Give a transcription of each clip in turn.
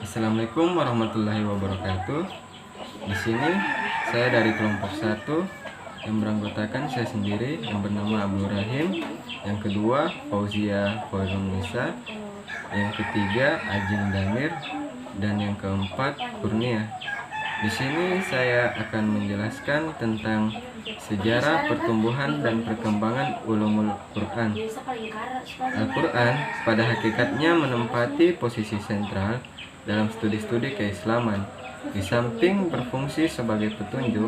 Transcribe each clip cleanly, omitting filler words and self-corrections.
Assalamualaikum warahmatullahi wabarakatuh. Di sini saya dari kelompok 1 yang beranggotakan saya sendiri yang bernama Abdul Rahim, yang kedua Fauzia Fauzunisa, yang ketiga Ajin Damir, dan yang keempat Kurnia. Di sini saya akan menjelaskan tentang sejarah pertumbuhan dan perkembangan ulumul Quran. Al-Quran pada hakikatnya menempati posisi sentral dalam studi-studi keislaman. Di samping berfungsi sebagai petunjuk,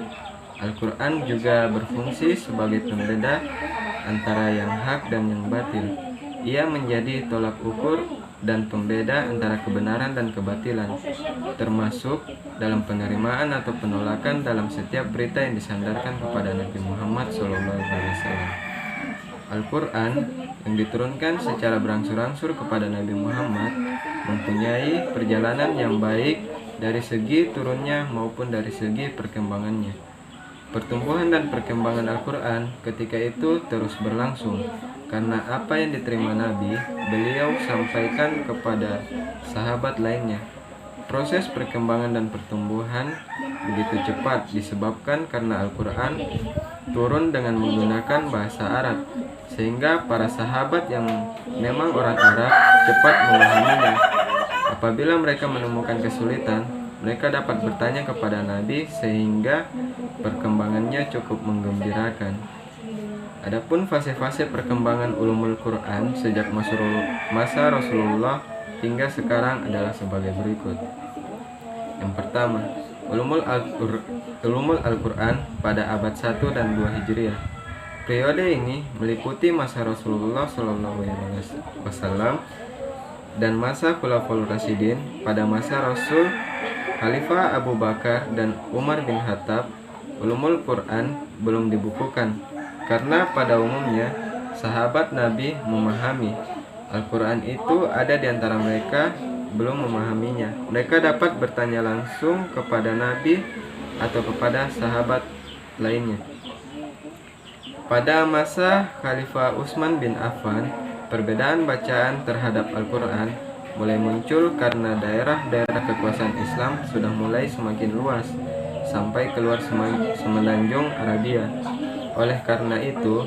Al-Quran juga berfungsi sebagai pembeda antara yang hak dan yang batil. Ia menjadi tolak ukur dan pembeda antara kebenaran dan kebatilan, termasuk dalam penerimaan atau penolakan dalam setiap berita yang disandarkan kepada Nabi Muhammad SAW. Al-Quran yang diturunkan secara berangsur-angsur kepada Nabi Muhammad mempunyai perjalanan yang baik dari segi turunnya maupun dari segi perkembangannya. Pertumbuhan dan perkembangan Al-Quran ketika itu terus berlangsung, karena apa yang diterima Nabi, beliau sampaikan kepada sahabat lainnya. Proses perkembangan dan pertumbuhan begitu cepat disebabkan karena Al-Quran turun dengan menggunakan bahasa Arab, sehingga para sahabat yang memang orang Arab cepat memahaminya. Apabila mereka menemukan kesulitan, mereka dapat bertanya kepada Nabi sehingga perkembangannya cukup menggembirakan. Adapun fase-fase perkembangan ulumul Quran sejak masa Rasulullah hingga sekarang adalah sebagai berikut. Yang pertama, ulumul Al-Quran pada abad 1 dan 2 Hijriah. Periode ini meliputi masa Rasulullah SAW dan masa Khulafaur Rasyidin. Pada masa Rasul Khalifah Abu Bakar dan Umar bin Khattab, ulumul Quran belum dibukukan, karena pada umumnya sahabat Nabi memahami Al-Quran itu, ada di antara mereka belum memahaminya. Mereka dapat bertanya langsung kepada Nabi atau kepada sahabat lainnya. Pada masa Khalifah Utsman bin Affan, perbedaan bacaan terhadap Al-Quran mulai muncul karena daerah-daerah kekuasaan Islam sudah mulai semakin luas sampai keluar semenanjung Arabia. Oleh karena itu,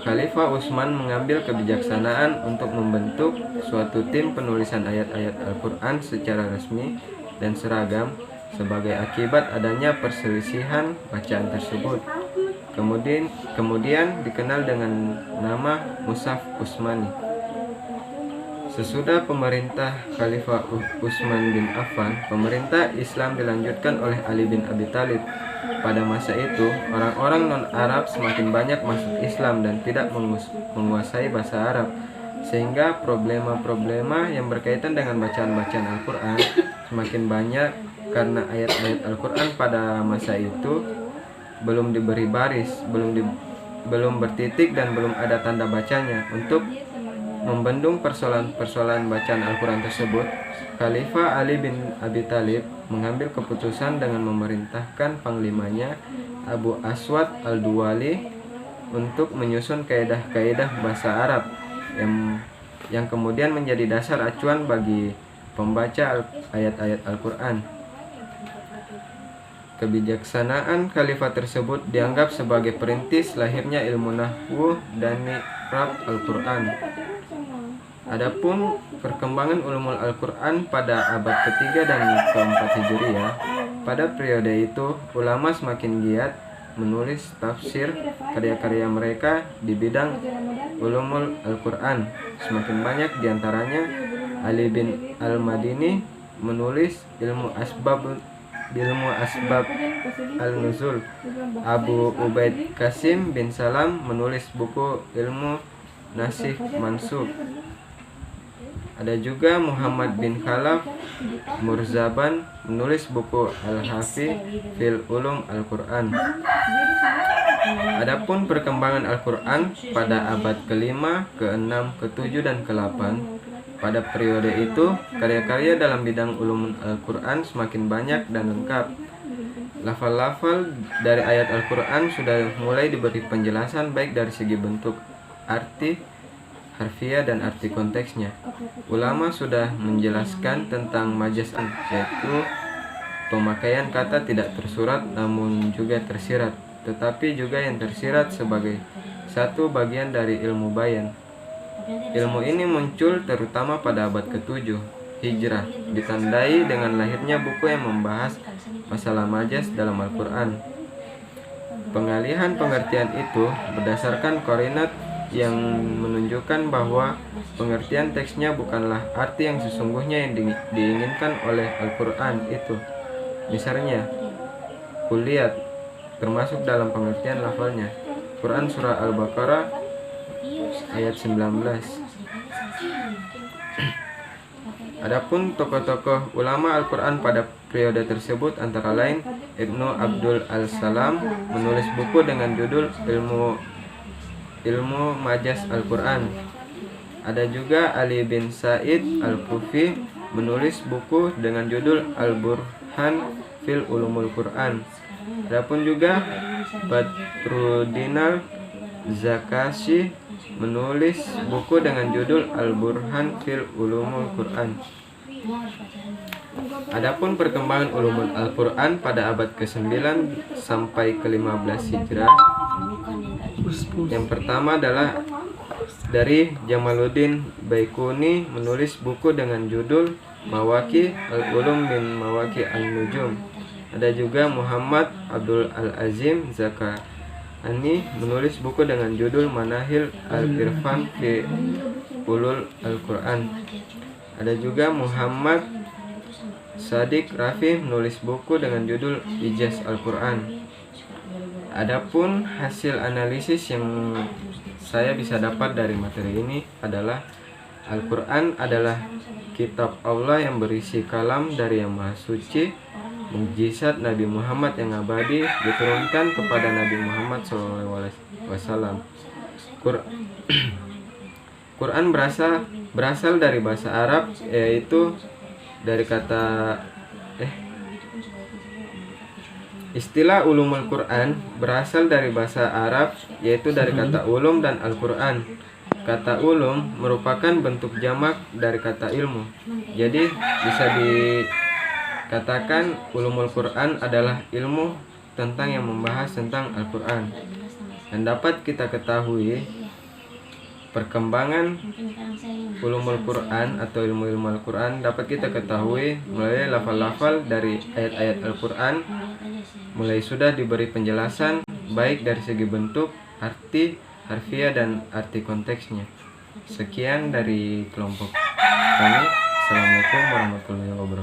Khalifah Utsman mengambil kebijaksanaan untuk membentuk suatu tim penulisan ayat-ayat Al-Quran secara resmi dan seragam sebagai akibat adanya perselisihan bacaan tersebut. Kemudian dikenal dengan nama Mushaf Utsmani. Sesudah pemerintah Khalifah Utsman bin Affan, pemerintah Islam dilanjutkan oleh Ali bin Abi Thalib. Pada masa itu, orang-orang non-Arab semakin banyak masuk Islam dan tidak menguasai bahasa Arab, sehingga problema-problema yang berkaitan dengan bacaan-bacaan Al-Quran semakin banyak karena ayat-ayat Al-Quran pada masa itu belum diberi baris, belum bertitik dan belum ada tanda bacanya. Untuk membendung persoalan bacaan Al-Quran tersebut, Khalifah Ali bin Abi Thalib mengambil keputusan dengan memerintahkan panglimanya Abu Aswad Al-Duwali untuk menyusun kaidah-kaidah bahasa Arab yang kemudian menjadi dasar acuan bagi pembaca ayat-ayat Al-Quran. Kebijaksanaan khalifah tersebut dianggap sebagai perintis lahirnya ilmu nahwu dan i'rab Al-Quran. Adapun perkembangan ulumul Al-Quran pada abad ketiga dan keempat Hijriah, pada periode itu ulama semakin giat menulis tafsir. Karya-karya mereka di bidang ulumul Al-Quran semakin banyak, diantaranya Ali bin Al-Madini menulis ilmu asbab al-nuzul. Abu Ubaid Qasim bin Salam menulis buku ilmu nasikh mansukh. Ada juga Muhammad bin Khalaf Murzaban menulis buku Al-Hafi fil Ulum Al-Quran. Adapun perkembangan Al-Quran pada abad ke-5, ke-6, ke-7, dan ke-8, pada periode itu karya-karya dalam bidang ulum Al-Quran semakin banyak dan lengkap. Lafal-lafal dari ayat Al-Quran sudah mulai diberi penjelasan baik dari segi bentuk, arti, harfiah dan arti konteksnya. Ulama sudah menjelaskan tentang majaz, yaitu pemakaian kata tidak tersurat namun juga tersirat, tetapi juga yang tersirat sebagai satu bagian dari ilmu bayan. Ilmu ini muncul terutama pada abad ke-7 Hijrah, ditandai dengan lahirnya buku yang membahas masalah majaz dalam Al-Quran. Pengalihan pengertian itu berdasarkan qarinat yang menunjukkan bahwa pengertian teksnya bukanlah arti yang sesungguhnya yang diinginkan oleh Al-Quran itu. Misalnya, kulihat termasuk dalam pengertian lafalnya. Quran Surah Al-Baqarah ayat 19. Adapun tokoh-tokoh ulama Al-Quran pada periode tersebut antara lain Ibnu Abdul Al-Salam menulis buku dengan judul Ilmu Majaz Al-Quran. Ada juga Ali bin Sa'id Al-Kufi menulis buku dengan judul Al-Burhan fil Ulumul Quran. Adapun juga Badruddin Al-Zakashi menulis buku dengan judul Al-Burhan fil Ulumul Quran. Adapun perkembangan ulumul Al-Quran pada abad ke-9 sampai ke-15 Hijrah. Yang pertama adalah dari Jamaluddin Baikuni menulis buku dengan judul Mawaki Al-Ulum min Mawaki Al-Nujum. Ada juga Muhammad Abdul Al-Azim Zakani menulis buku dengan judul Manahil Al-Irfan fi Ulul Al-Quran. Ada juga Muhammad Sadiq Rafi menulis buku dengan judul Ijaz Al-Quran. Adapun hasil analisis yang saya bisa dapat dari materi ini adalah Al-Quran adalah kitab Allah yang berisi kalam dari Yang Maha Suci, mukjizat Nabi Muhammad yang abadi diturunkan kepada Nabi Muhammad SAW. Quran berasal dari bahasa Arab, yaitu dari kata istilah ulumul Quran berasal dari bahasa Arab, yaitu dari kata ulum dan Al-Quran. Kata ulum merupakan bentuk jamak dari kata ilmu. Jadi bisa dikatakan ulumul Quran adalah ilmu tentang yang membahas tentang Al-Quran. Dan dapat kita ketahui perkembangan ulumul Quran atau ilmu-ilmu Al-Quran dapat kita ketahui melalui lafal-lafal dari ayat-ayat Al-Quran, mulai sudah diberi penjelasan baik dari segi bentuk, arti, harfiah, dan arti konteksnya. Sekian dari kelompok kami. Assalamualaikum warahmatullahi wabarakatuh.